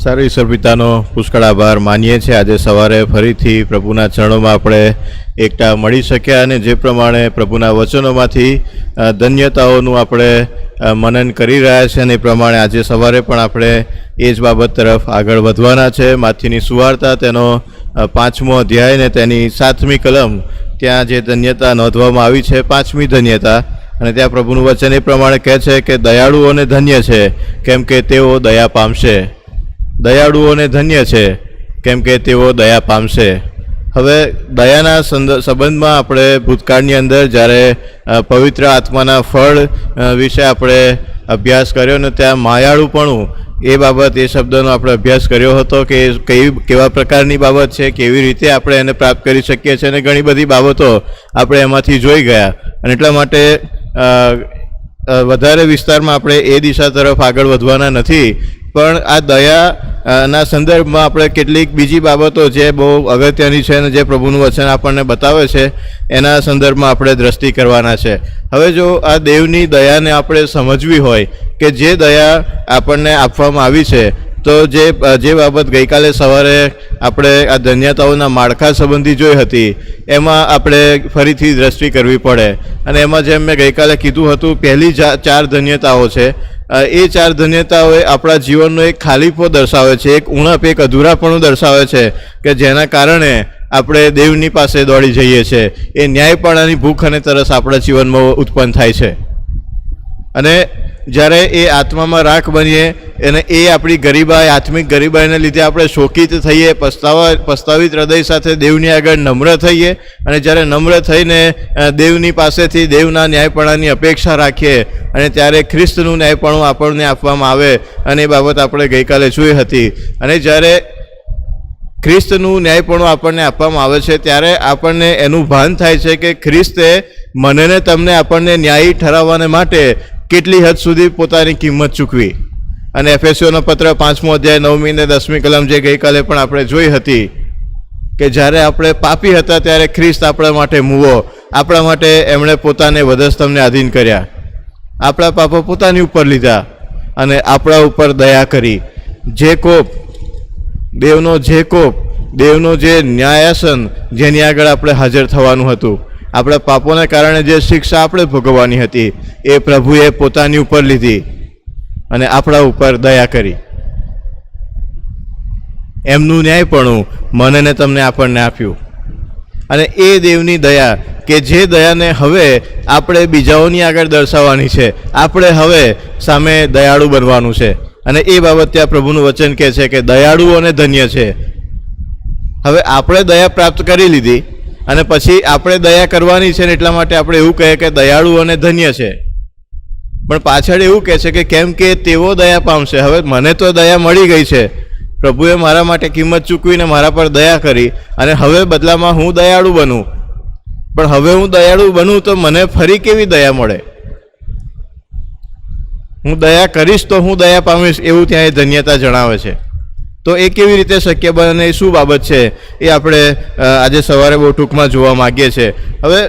સારું ઈશ્વર પિતાનો પુષ્કળ આભાર માનીએ છીએ। આજે સવારે ફરીથી પ્રભુના ચરણોમાં આપણે એકઠા મળી શક્યા અને જે પ્રમાણે પ્રભુના વચનોમાંથી ધન્યતાઓનું આપણે મનન કરી રહ્યા છે અને એ પ્રમાણે આજે સવારે પણ આપણે એ જ બાબત તરફ આગળ વધવાના છે। માથીની સુવાર્તા તેનો 5મો અધ્યાય ને તેની 7મી કલમ, ત્યાં જે ધન્યતા નોંધવામાં આવી છે 5મી ધન્યતા, અને ત્યાં પ્રભુનું વચન એ પ્રમાણે કહે છે કે દયાળુઓને ધન્ય છે કેમ કે તેઓ દયા પામશે। દયાળુઓને ધન્ય છે કેમ કે તેઓ દયા પામશે। હવે દયાના સંબંધમાં આપણે ભૂતકાળની અંદર જ્યારે પવિત્ર આત્માના ફળ વિશે આપણે અભ્યાસ કર્યો ને ત્યાં માયાળુપણું એ બાબત, એ શબ્દનો આપણે અભ્યાસ કર્યો હતો કે કેવા પ્રકારની બાબત છે, કેવી રીતે આપણે એને પ્રાપ્ત કરી શકીએ છીએ, અને ઘણી બધી બાબતો આપણે એમાંથી જોઈ ગયા। અને એટલા માટે વધારે વિસ્તારમાં આપણે એ દિશા તરફ આગળ વધવાના નથી, પણ આ દયાના સંદર્ભમાં આપણે કેટલીક બીજી બાબતો જે બહુ અગત્યની છે અને જે પ્રભુનું વચન આપણને બતાવે છે એના સંદર્ભમાં આપણે દ્રષ્ટિ કરવાના છે। હવે જો આ દેવની દયાને આપણે સમજવી હોય કે જે દયા આપણને આપવામાં આવી છે, તો જે બાબત ગઈકાલે સવારે આપણે આ ધન્યતાઓના માળખા સંબંધી જોઈ હતી એમાં આપણે ફરીથી દ્રષ્ટિ કરવી પડે। અને એમાં જેમ મેં ગઈકાલે કીધું હતું, પહેલી 4 ધન્યતાઓ છે, એ 4 ધન્યતાઓ આપણા જીવનનો એક ખાલીપો દર્શાવે છે, એક ઉણપ, એક અધૂરાપણું દર્શાવે છે કે જેના કારણે આપણે દેવની પાસે દોડી જઈએ છીએ। એ ન્યાયપણાની ભૂખ અને તરસ આપણા જીવનમાં ઉત્પન્ન થાય છે, અને જ્યારે એ આત્મામાં રાખ બનીએ અને એ આપણી ગરીબાઈ, આત્મિક ગરીબાઈને લીધે આપણે શોકિત થઈએ, પસ્તાવિત હૃદય સાથે દેવની આગળ નમ્ર થઈએ, અને જ્યારે નમ્ર થઈને દેવની પાસેથી દેવના ન્યાયપણાની અપેક્ષા રાખીએ અને ત્યારે ખ્રિસ્તનું ન્યાયપણું આપણને આપવામાં આવે, અને એ બાબત આપણે ગઈકાલે જોઈ હતી। અને જ્યારે ખ્રિસ્તનું ન્યાયપણું આપણને આપવામાં આવે છે ત્યારે આપણને એનું ભાન થાય છે કે ખ્રિસ્તે મને ને તમને આપણને ન્યાયી ઠરાવવાને માટે કેટલી હદ સુધી પોતાની કિંમત ચૂકવી। અને એફેસીઓનો પત્ર 5મો અધ્યાય 9મી ને 10મી કલમ જે ગઈકાલે પણ આપણે જોઈ હતી કે જ્યારે આપણે પાપી હતા ત્યારે ખ્રિસ્ત આપણા માટે મૂવો, આપણા માટે એમણે પોતાને વધસ્તંભને આધીન કર્યા, આપણા પાપો પોતાની ઉપર લીધા અને આપણા ઉપર દયા કરી। જે કોપ, દેવનો જે ન્યાયાસન જેની આગળ આપણે હાજર થવાનું હતું, આપણા પાપોને કારણે જે શિક્ષા આપણે ભોગવવાની હતી એ પ્રભુએ પોતાની ઉપર લીધી અને આપણા ઉપર દયા કરી। એમનું ન્યાયપણું મને ને તમને આપણને આપ્યું, અને એ દેવની દયા કે જે દયાને હવે આપણે બીજાઓની આગળ દર્શાવવાની છે, આપણે હવે સામે દયાળુ બનવાનું છે। અને એ બાબત ત્યાં પ્રભુનું વચન કહે છે કે દયાળુઓને ધન્ય છે। હવે આપણે દયા પ્રાપ્ત કરી લીધી અને પછી આપણે દયા કરવાની છે, ને એટલા માટે આપણે એવું કહીએ કે દયાળુઓને ધન્ય છે, પણ પાછળ એવું કહે છે કે કેમ કે તેઓ દયા પામશે। હવે મને તો દયા મળી ગઈ છે, પ્રભુએ મારા માટે કિંમત ચૂકવીને મારા પર દયા કરી, અને હવે બદલામાં હું દયાળુ બનું, પણ હવે હું દયાળુ બનું તો મને ફરી કેવી દયા મળે? હું દયા કરીશ તો હું દયા પામીશ, એવું ત્યાં એ ધન્યતા જણાવે છે। તો એ કેવી રીતે શક્ય બને, શું બાબત છે, એ આપણે આજે સવારે બહુ ટૂંકમાં જોવા માગીએ છીએ। હવે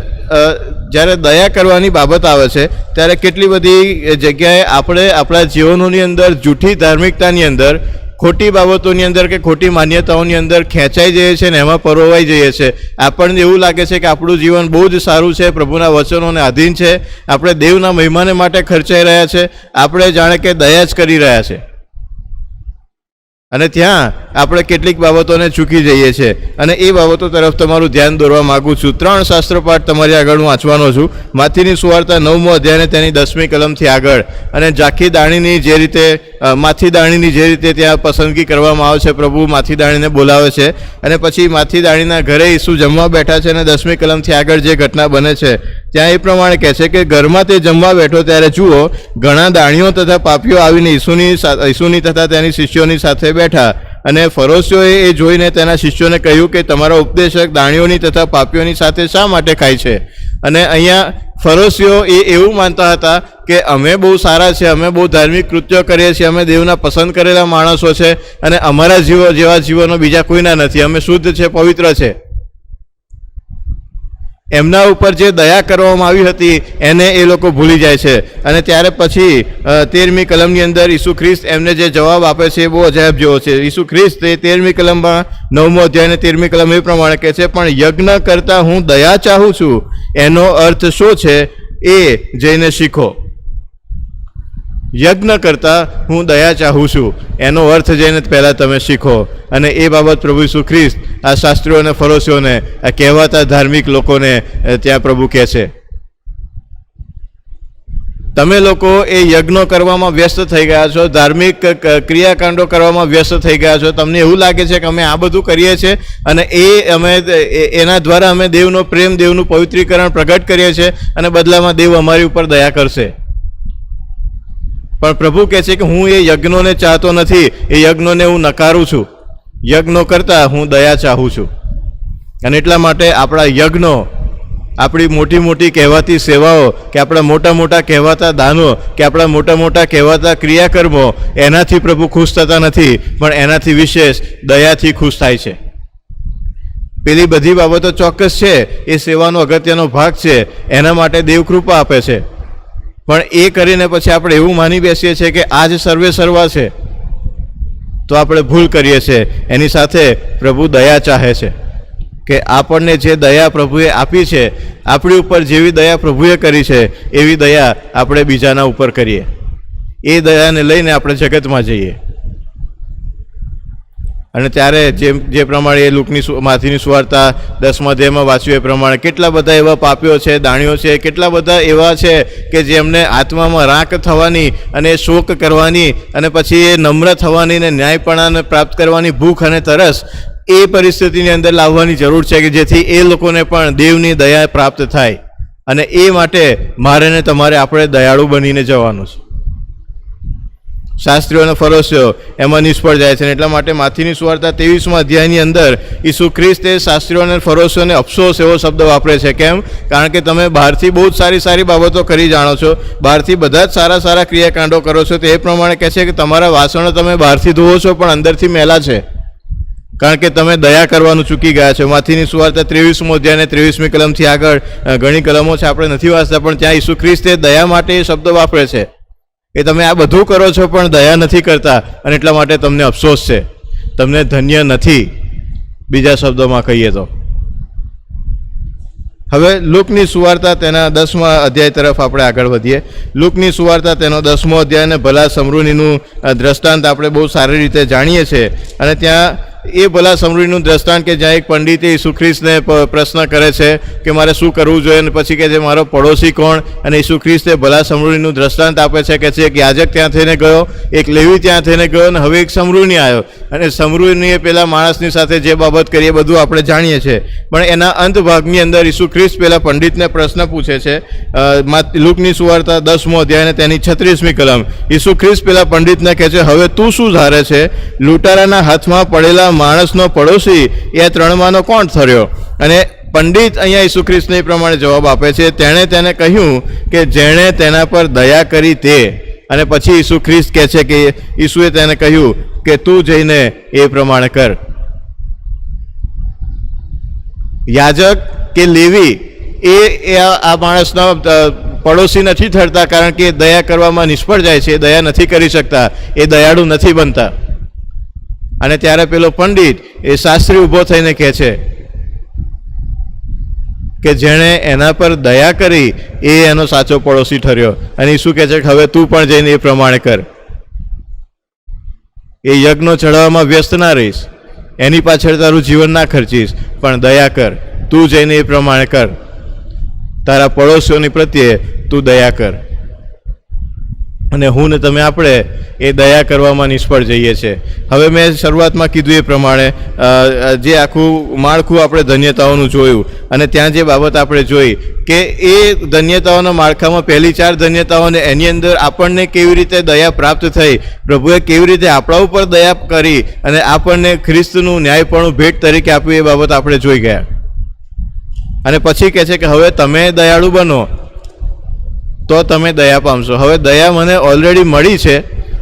જ્યારે દયા કરવાની બાબત આવે છે ત્યારે કેટલી બધી જગ્યાએ આપણે આપણા જીવનોની અંદર જૂઠી ધાર્મિકતાની અંદર, ખોટી બાબતોની અંદર કે ખોટી માન્યતાઓની અંદર ખેંચાઈ જઈએ છીએ ને એમાં પરોવાઈ જઈએ છીએ। આપણને એવું લાગે છે કે આપણું જીવન બહુ જ સારું છે, પ્રભુના વચનોને આધીન છે, આપણે દેવના મહિમાને માટે ખર્ચાઈ રહ્યા છે, આપણે જાણે કે દયા જ કરી રહ્યા છે, અને ત્યાં આપણે કેટલીક બાબતોને ચૂકી જઈએ છીએ। અને એ બાબતો તરફ તમારું ધ્યાન દોરવા માગું છું। 3 શાસ્ત્રપાઠ તમારી આગળ હું વાંચવાનો છું। માથીની સુવાર્તા 9મો અધ્યાય તેની 10મી કલમથી આગળ, અને ઝાંખી દાણીની જે રીતે, માથી દાણીની જે રીતે ત્યાં પસંદગી કરવામાં આવે છે, પ્રભુ માથી દાણીને બોલાવે છે, અને પછી માથી દાણીના ઘરે ઈસુ જમવા બેઠા છે, અને 10મી કલમથી આગળ જે ઘટના બને છે ત્યાં એ પ્રમાણે કહે છે કે ઘરમાં તે જમવા બેઠો ત્યારે જુઓ ઘણા દાણીઓ તથા પાપીઓ આવીને ઈસુની તથા તેની શિષ્યોની સાથે બેઠા, અને ફરોશીઓએ એ જોઈને તેના શિષ્યોને કહ્યું કે તમારા ઉપદેશક દાણીઓની તથા પાપીઓની સાથે શા માટે ખાય છે? અને અહીંયા ફરોશીઓ એવું માનતા હતા કે અમે બહુ સારા છે, અમે બહુ ધાર્મિક કૃત્યો કરીએ છીએ, અમે દેવના પસંદ કરેલા માણસો છે, અને અમારા જેવા જીવનો બીજા કોઈના નથી, અમે શુદ્ધ છે, પવિત્ર છે। એમના ઉપર જે દયા કરવામાં આવી હતી એને એ લોકો ભૂલી જાય છે. અને ત્યારે પછી 13મી કલમની અંદર ઈસુ ખ્રિસ્ત એમને જે જવાબ આપે છે એ બહુ અજાયબ જેવો છે. ઈસુ ખ્રિસ્ત એ 13મી કલમમાં 9મો અધ્યાય અને 13મી કલમ એ પ્રમાણે કહે છે, પણ યજ્ઞ કરતા હું દયા ચાહું છું એનો અર્થ શું છે એ જઈને શીખો. યજ્ઞ કરતા હું દયા ચાહું છું એનો અર્થ જઈને પહેલાં તમે શીખો. અને એ બાબત પ્રભુ ઈસુ ખ્રિસ્ત આ શાસ્ત્રીઓ અને ફરોશીઓને, આ કહેવાતા ધાર્મિક લોકોને ત્યાં પ્રભુ કહે છે, તમે લોકો એ યજ્ઞો કરવામાં વ્યસ્ત થઈ ગયા છો, ધાર્મિક ક્રિયાકાંડો કરવામાં વ્યસ્ત થઈ ગયા છો. તમને એવું લાગે છે કે અમે આ બધું કરીએ છીએ અને એના દ્વારા અમે દેવનો પ્રેમ, દેવનું પવિત્રીકરણ પ્રગટ કરીએ છીએ અને બદલામાં દેવ અમારી ઉપર દયા કરશે. પણ પ્રભુ કહે છે કે હું એ યજ્ઞોને ચાહતો નથી, એ યજ્ઞોને હું નકારું છું. યજ્ઞો કરતાં હું દયા ચાહું છું. અને એટલા માટે આપણા યજ્ઞો, આપણી મોટી મોટી કહેવાતી સેવાઓ, કે આપણા મોટા મોટા કહેવાતા દાનો, કે આપણા મોટા મોટા કહેવાતા ક્રિયાકર્મો, એનાથી પ્રભુ ખુશ થતા નથી, પણ એનાથી વિશેષ દયાથી ખુશ થાય છે. પેલી બધી બાબતો ચોક્કસ છે, એ સેવાનો અગત્યનો ભાગ છે, એના માટે દેવ કૃપા આપે છે. પણ એ કરીને પછી આપણે એવું માની બેસીએ છીએ કે આ જ સર્વે સર્વા છે, તો આપણે ભૂલ કરીએ છીએ. એની સાથે પ્રભુ દયા ચાહે છે કે આપણને જે દયા પ્રભુએ આપી છે, આપણી ઉપર જેવી દયા પ્રભુએ કરી છે એવી દયા આપણે બીજાના ઉપર કરીએ. એ દયાને લઈને આપણે જગતમાં જઈએ. અને ત્યારે જે પ્રમાણે એ લુકની માથીની સુવાર્તા 10મા અધ્યાયમાં વાંચ્યું એ પ્રમાણે કેટલા બધા એવા પાપીઓ છે, દાણીઓ છે, કેટલા બધા એવા છે કે જેમને આત્મામાં રાખ થવાની અને શોક કરવાની અને પછી એ નમ્ર થવાની ને ન્યાયપણાને પ્રાપ્ત કરવાની ભૂખ અને તરસ એ પરિસ્થિતિની અંદર લાવવાની જરૂર છે કે જેથી એ લોકોને પણ દેવની દયા પ્રાપ્ત થાય. અને એ માટે મારે ને તમારે આપણે દયાળુ બનીને જવાનું છે. શાસ્ત્રીઓ અને ફરોશીઓ એમાં નિષ્ફળ જાય છે. એટલા માટે માથીની સુવાર્તા 23મા અધ્યાયની અંદર ઈસુ ખ્રિસ્તે શાસ્ત્રીઓ અને ફરોશીઓને અફસોસ એવો શબ્દ વાપરે છે. કેમ? કારણ કે તમે બહારથી બહુ જ સારી સારી બાબતો કરી જાણો છો, બહારથી બધા જ સારા સારા ક્રિયાકાંડો કરો છો, તો એ પ્રમાણે કહે છે કે તમારા વાસણો તમે બહારથી ધોવો છો પણ અંદરથી મેલા છે, કારણ કે તમે દયા કરવાનું ચૂકી ગયા છો. માથીની સુવાર્તા 23મો અધ્યાય અને 23મી કલમથી આગળ ઘણી કલમો છે, આપણે નથી વાંચતા, પણ ત્યાં ઈસુ ખ્રિસ્તે દયા માટે એ શબ્દ વાપરે છે કે તમે આ બધું કરો છો પણ દયા નથી કરતા અને એટલા માટે તમને અફસોસ છે, તમને ધન્ય નથી. બીજા શબ્દોમાં કહીએ તો હવે લુકની સુવાર્તા તેના 10મા અધ્યાય તરફ આપણે આગળ વધીએ. લુકની સુવાર્તા તેનો 10મો અધ્યાય અને ભલા સમૃદ્ધિનું દ્રષ્ટાંત આપણે બહુ સારી રીતે જાણીએ છીએ. અને ત્યાં એ ભલા સમૃદ્ધિનું દ્રષ્ટાંત કે જ્યાં એક પંડિતે ઈસુ ખ્રિસ્તને પ્રશ્ન કરે છે કે મારે શું કરવું જોઈએ, અને પછી કે છે મારો પડોશી કોણ, અને ઈસુ ખ્રિસ્તે ભલા સમૃદ્ધિનું દ્રષ્ટાંત આપે છે કે છે એક યાજક ત્યાં થઈને ગયો, એક લેવી ત્યાં થઈને ગયો, અને હવે એક સમૃદ્ધિ આવ્યો. અને સમૃદ્ધિએ પેલા માણસની સાથે જે બાબત કરી એ બધું આપણે જાણીએ છીએ. પણ એના અંત ભાગની અંદર ઈસુ ખ્રિસ્ત પેલા પંડિતને પ્રશ્ન પૂછે છે. લુકની સુવાર્તા 10મો અધ્યાય અને તેની 36મી કલમ. ઈસુ ખ્રિસ્ત પેલા પંડિતને કહે છે, હવે તું શું ધારે છે, લૂંટારાના હાથમાં પડેલા માણસનો પડોશી એ ત્રણમાંનો કોણ ઠર્યો? અને પંડિત અહીંયા ઈસુ ખ્રિસ્તને એ પ્રમાણે જવાબ આપે છે, તેણે તેને કહ્યું કે જેણે તેના પર દયા કરી તે. અને પછી ઈસુ ખ્રિસ્ત કહે છે કે ઈસુએ તેને કહ્યું કે તું જઈને એ પ્રમાણે કર. યાજક કે લેવી એ આ માણસનો પડોશી નથી ઠરતા, કારણ કે દયા કરવામાં નિષ્ફળ જાય છે, દયા નથી કરી શકતા, એ દયાળુ નથી બનતા. અને ત્યારે પેલો પંડિત એ શાસ્ત્રી ઊભો થઈને કહે છે કે જેણે એના પર દયા કરી એ એનો સાચો પડોશી ઠર્યો. અને ઈસુ કહે છે કે હવે તું પણ જઈને એ પ્રમાણે કર. એ યજ્ઞો ચડાવવામાં વ્યસ્ત ના રહીશ, એની પાછળ તારું જીવન ના ખર્ચીશ, પણ દયા કર. તું જઈને એ પ્રમાણે કર. તારા પડોશીઓની પ્રત્યે તું દયા કર. અને હું ને તમે આપણે એ દયા કરવામાં નિષ્ફળ જઈએ છીએ. હવે મેં શરૂઆતમાં કીધું એ પ્રમાણે જે આખું માળખું આપણે ધન્યતાઓનું જોયું, અને ત્યાં જે બાબત આપણે જોઈ કે એ ધન્યતાઓના માળખામાં પહેલી 4 ધન્યતાઓને એની અંદર આપણને કેવી રીતે દયા પ્રાપ્ત થઈ, પ્રભુએ કેવી રીતે આપણા ઉપર દયા કરી અને આપણને ખ્રિસ્તનું ન્યાયપણું ભેટ તરીકે આપ્યું, એ બાબત આપણે જોઈ ગયા. અને પછી કહે છે કે હવે તમે દયાળુ બનો તો તમે દયા પામશો. હવે દયા મને ઓલરેડી મળી છે,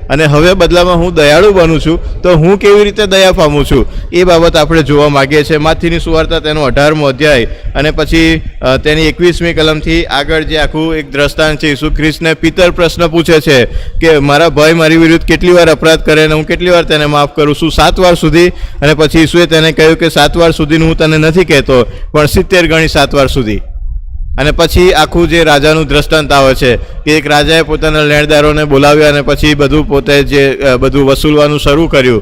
અને હવે બદલામાં હું દયાળુ બનું છું, તો હું કેવી રીતે દયા પામું છું એ બાબત આપણે જોવા માગીએ છીએ. માથીની સુવાર્તા તેનો 18મો અધ્યાય અને પછી તેની 21મી કલમથી આગળ જે આખું એક દ્રષ્ટાંત છે. ઈસુ ખ્રિસ્તને પિતર પ્રશ્ન પૂછે છે કે મારા ભાઈ મારી વિરુદ્ધ કેટલી વાર અપરાધ કરે અને હું કેટલી વાર તેને માફ કરું છું? 7 વાર સુધી. અને પછી ઈસુએ તેને કહ્યું કે 7 વાર સુધીનું હું તને નથી કહેતો, પણ 70 ગણી 7 વાર સુધી. અને પછી આખું જે રાજાનું દ્રષ્ટાંત આવે છે કે એક રાજાએ પોતાના લેણદારોને બોલાવ્યા અને પછી બધું પોતે જે બધું વસૂલવાનું શરૂ કર્યું.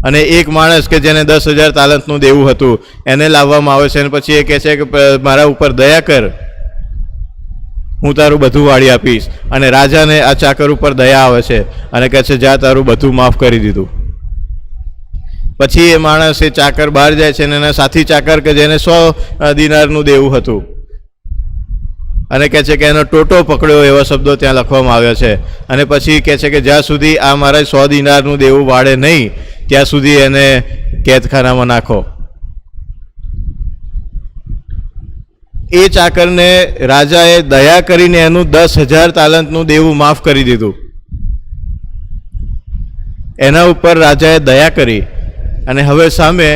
અને એક માણસ કે જેને 10,000 તાલંતનું દેવું હતું એને લાવવામાં આવે છે અને પછી એ કહે છે કે મારા ઉપર દયા કર, હું તારું બધું વાળી આપીશ. અને રાજાને આ ચાકર ઉપર દયા આવે છે અને કહે છે જા, તારું બધું માફ કરી દીધું. પછી એ માણસ એ ચાકર બહાર જાય છે અને એના સાથી ચાકર કે જેને 100 દિનારનું દેવું હતું અને કહે છે કે એનો ટોટો પકડ્યો, એવા શબ્દો ત્યાં લખવામાં આવ્યા છે. અને પછી કહે છે કે જ્યાં સુધી આ મારા 100 દિનારનું દેવું વાળે નહીં ત્યાં સુધી એને કેદખાનામાં નાખો. એ ચાકરને રાજાએ દયા કરીને એનું 10,000 તાલંતનું દેવું માફ કરી દીધું. એના ઉપર રાજાએ દયા કરી અને હવે સામે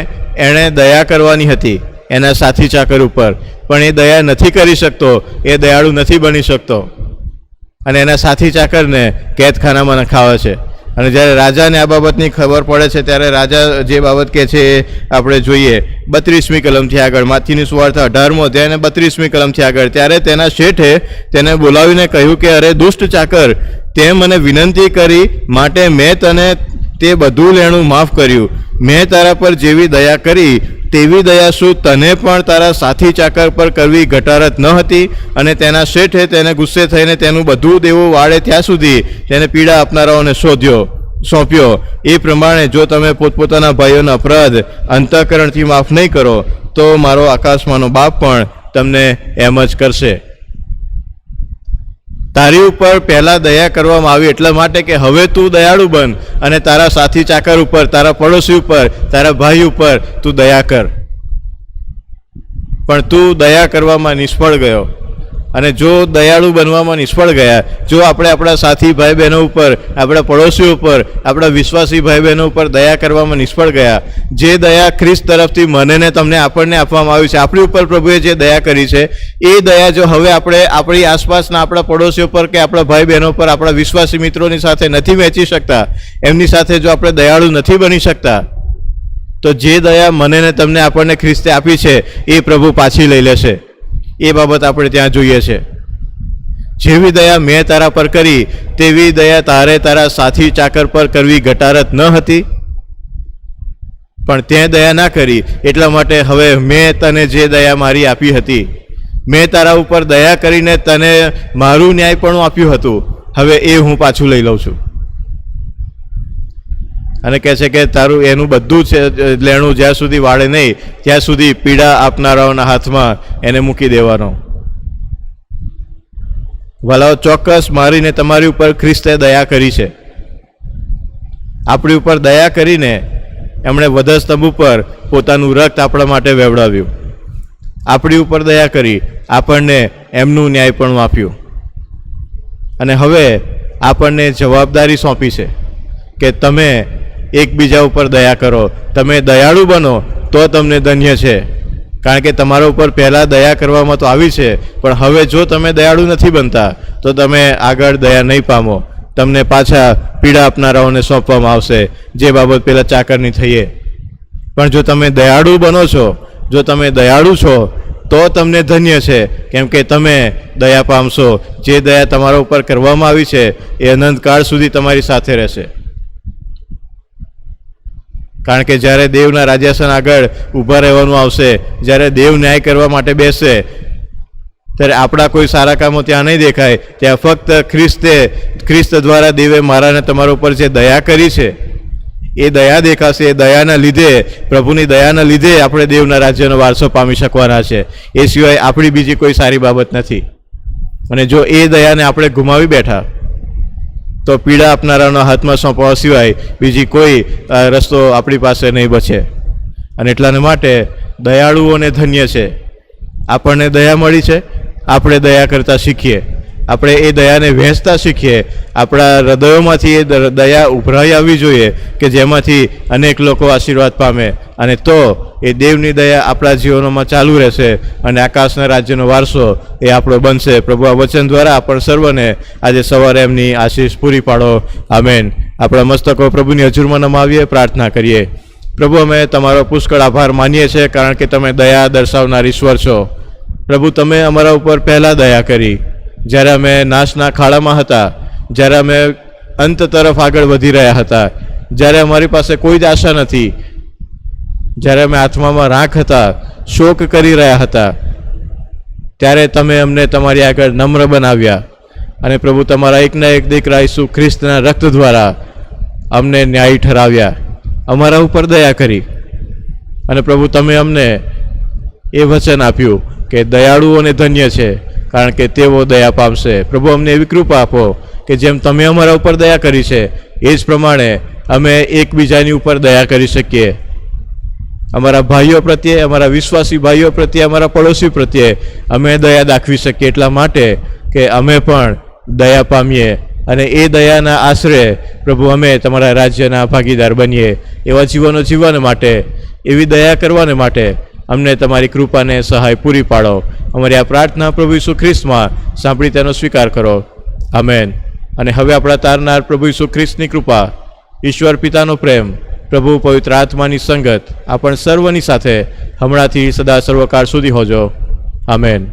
એણે દયા કરવાની હતી એના સાથી ચાકર ઉપર, પણ એ દયા નથી કરી શકતો, એ દયાળુ નથી બની શકતો અને એના સાથી ચાકરને કેદખાનામાં નખાવે છે. અને જ્યારે રાજાને આ બાબતની ખબર પડે છે ત્યારે રાજા જે બાબત કહે છે એ આપણે જોઈએ 32મી કલમથી આગળ, માથીની સુવાર્તા 18મો અધ્યાય અને 32મી કલમથી આગળ. ત્યારે તેના શેઠે તેને બોલાવીને કહ્યું કે અરે દુષ્ટ ચાકર, તે મને વિનંતી કરી માટે મેં તને તે બધું લેણું માફ કર્યું. મેં તારા પર જેવી દયા કરી તેવી દયા શું તને પણ તારા સાથી ચાકર પર કરવી ઘટારત ન હતી? અને તેના શેઠે તેને ગુસ્સે થઈને તેનું બધું દેવું વાળે ત્યાં સુધી તેને પીડા આપનારાઓને સોંપ્યો. એ પ્રમાણે જો તમે પોતપોતાના ભાઈઓનો અપરાધ અંતઃકરણથી માફ નહીં કરો તો મારો આકાશમાંનો બાપ પણ તમને એમ જ કરશે. તારી ઉપર પહેલાં દયા કરવામાં આવી એટલા માટે કે હવે તું દયાળુ બન અને તારા સાથી ચાકર ઉપર, તારા પડોશી ઉપર, તારા ભાઈ ઉપર તું દયા કર. પણ તું દયા કરવામાં નિષ્ફળ ગયો. અને જો દયાળુ બનવામાં નિષ્ફળ ગયા, જો આપણે આપણા સાથી ભાઈ બહેનો ઉપર, આપણા પડોશીઓ ઉપર, આપણા વિશ્વાસી ભાઈ બહેનો ઉપર દયા કરવામાં નિષ્ફળ ગયા, જે દયા ખ્રિસ્ત તરફથી મને ને તમને આપણને આપવામાં આવી છે, આપણી ઉપર પ્રભુએ જે દયા કરી છે, એ દયા જો હવે આપણે આપણી આસપાસના આપણા પડોશીઓ પર કે આપણા ભાઈ બહેનો પર, આપણા વિશ્વાસી મિત્રોની સાથે નથી વહેંચી શકતા, એમની સાથે જો આપણે દયાળુ નથી બની શકતા, તો જે દયા મને ને તમને આપણને ખ્રિસ્તે આપી છે એ પ્રભુ પાછી લઈ લેશે. એ બાબત આપણે ત્યાં જોઈએ છે. જેવી દયા મેં તારા પર કરી તેવી દયા તારે તારા સાથી ચાકર પર કરવી ઘટારત ન હતી? પણ તે દયા ના કરી, એટલા માટે હવે મેં તને જે દયા મારી આપી હતી, મેં તારા ઉપર દયા કરીને તને મારું ન્યાયપણું આપ્યું હતું, હવે એ હું પાછું લઈ લઉં છું. અને કહે છે કે તારું એનું બધું છે લેણું જ્યાં સુધી વાળે નહીં ત્યાં સુધી પીડા આપનારાઓના હાથમાં એને મૂકી દેવાનો. ભલાઓ, ચોક્કસ મારીને તમારી ઉપર ખ્રિસ્તે દયા કરી છે. આપણી ઉપર દયા કરીને એમણે વધસ્તંભ ઉપર પોતાનું રક્ત આપણા માટે વેવડાવ્યું. આપણી ઉપર દયા કરી આપણને એમનું ન્યાયપણું આપ્યું. અને હવે આપણને જવાબદારી સોંપી છે કે તમે એકબીજા ઉપર દયા કરો, તમે દયાળુ બનો તો તમને ધન્ય છે. કારણ કે તમારા ઉપર પહેલાં દયા કરવામાં તો આવી છે, પણ હવે જો તમે દયાળુ નથી બનતા તો તમે આગળ દયા નહીં પામો. તમને પાછા પીડા આપનારાઓને સોંપવામાં આવશે, જે બાબત પેલા ચાકરની થઈએ. પણ જો તમે દયાળુ બનો છો, જો તમે દયાળુ છો તો તમને ધન્ય છે, કેમ કે તમે દયા પામશો. જે દયા તમારા ઉપર કરવામાં આવી છે એ અનંતકાળ સુધી તમારી સાથે રહેશે. કારણ કે જ્યારે દેવના રાજ્યાસન આગળ ઊભા રહેવાનું આવશે, જ્યારે દેવ ન્યાય કરવા માટે બેસશે, ત્યારે આપણા કોઈ સારા કામો ત્યાં નહીં દેખાય. ત્યાં ફક્ત ખ્રિસ્ત દ્વારા દેવે મારાને તમારા ઉપર જે દયા કરી છે એ દયા દેખાશે. એ દયાના લીધે, પ્રભુની દયાના લીધે આપણે દેવના રાજ્યનો વારસો પામી શકવાના છે. એ સિવાય આપણી બીજી કોઈ સારી બાબત નથી. અને જો એ દયાને આપણે ગુમાવી બેઠા તો પીડા આપનારાના હાથમાં સોંપવા સિવાય બીજી કોઈ રસ્તો આપણી પાસે નહીં બચે. અને એટલાને માટે દયાળુઓને ધન્ય છે. આપણને દયા મળી છે, આપણે દયા કરતા શીખીએ. આપણે એ દયાને વહેંચતા શીખીએ. આપણા હૃદયોમાંથી એ દયા ઉભરાઈ આવવી જોઈએ કે જેમાંથી અનેક લોકો આશીર્વાદ પામે, અને તો એ દેવની દયા આપણા જીવનોમાં ચાલુ રહેશે અને આકાશના રાજ્યનો વારસો એ આપણો બનશે. પ્રભુ આ વચન દ્વારા આપણ સર્વને આજે સવારે એમની આશીષ પૂરી પાડો. આમેન. આપણા મસ્તકો પ્રભુની હજુરમાં નમાવીએ, પ્રાર્થના કરીએ. પ્રભુ, અમે તમારો પુષ્કળ આભાર માનીએ છીએ, કારણ કે તમે દયા દર્શાવનાર ઈશ્વર છો. પ્રભુ, તમે અમારા ઉપર પહેલાં દયા કરી જ્યારે અમે નાશના ખાડામાં હતા, જ્યારે અમે અંત તરફ આગળ વધી રહ્યા હતા, જ્યારે અમારી પાસે કોઈ જ આશા નથી, જ્યારે અમે આત્મામાં રાખ હતા, શોક કરી રહ્યા હતા, ત્યારે તમે અમને તમારી આગળ નમ્ર બનાવ્યા. અને પ્રભુ, તમારા એકના એક દીકરા ઈસુ ખ્રિસ્તના રક્ત દ્વારા અમને ન્યાયી ઠરાવ્યા, અમારા ઉપર દયા કરી. અને પ્રભુ, તમે અમને એ વચન આપ્યું કે દયાળુઓને ધન્ય છે, કારણ કે તેઓ દયા પામશે. પ્રભુ, અમને એવી કૃપા આપો કે જેમ તમે અમારા ઉપર દયા કરી છે એ જ પ્રમાણે અમે એકબીજાની ઉપર દયા કરી શકીએ. અમારા ભાઈઓ પ્રત્યે, અમારા વિશ્વાસી ભાઈઓ પ્રત્યે, અમારા પડોશી પ્રત્યે અમે દયા દાખવી શકીએ, એટલા માટે કે અમે પણ દયા પામીએ અને એ દયાના આશરે પ્રભુ અમે તમારા રાજ્યના ભાગીદાર બનીએ. એવા જીવનો જીવવા માટે, એવી દયા કરવાને માટે અમને તમારી કૃપાને સહાય પૂરી પાડો. અમારી આ પ્રાર્થના પ્રભુ ઈસુ ખ્રિસ્તમાં સાંભળી તેનો સ્વીકાર કરો. આમેન. અને હવે આપણા તારનાર પ્રભુ ઈસુ ખ્રિસ્તની કૃપા, ઈશ્વર પિતાનો પ્રેમ, પ્રભુ પવિત્ર આત્માની સંગત આપણ સર્વની સાથે હમણાંથી સદા સર્વકાળ સુધી હોજો. આમેન.